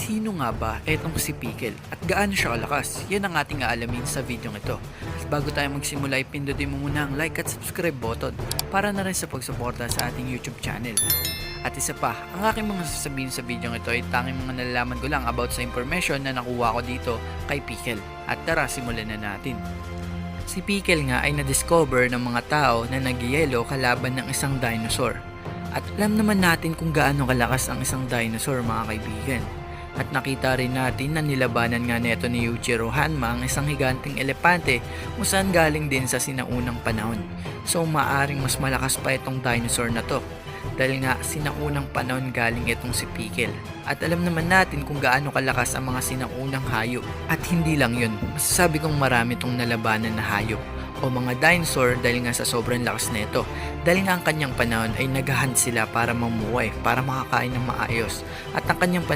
Sino nga ba etong si Pickle at gaano siya kalakas? Yan ang ating aalamin sa video ito. At bago tayo magsimula, ipindutin mo muna ang like at subscribe button para na rin sa pagsuporta sa ating YouTube channel. At isa pa, ang aking mga sasabihin sa video ito ay tanging mga nalalaman ko lang about sa information na nakuha ko dito kay Pickle. At tara, simulan na natin. Si Pickle nga ay na-discover ng mga tao na nagyayelo kalaban ng isang dinosaur. At alam naman natin kung gaano kalakas ang isang dinosaur, mga kaibigan. At nakita rin natin na nilabanan nga neto ni Yuichiro Hanma ang isang higanting elepante kung saan galing din sa sinaunang panahon. So maaring mas malakas pa itong dinosaur na to dahil nga sinaunang panahon galing itong si Pickle. At alam naman natin kung gaano kalakas ang mga sinaunang hayop. At hindi lang yun, masasabi kong marami itong nalabanan na hayop o mga dinosaur dahil nga sa sobrang lakas nito. Dahil nga ang kanyang panahon ay naghahunt sila para mamuhay, para makakain ng maayos. At ang kanyang panahon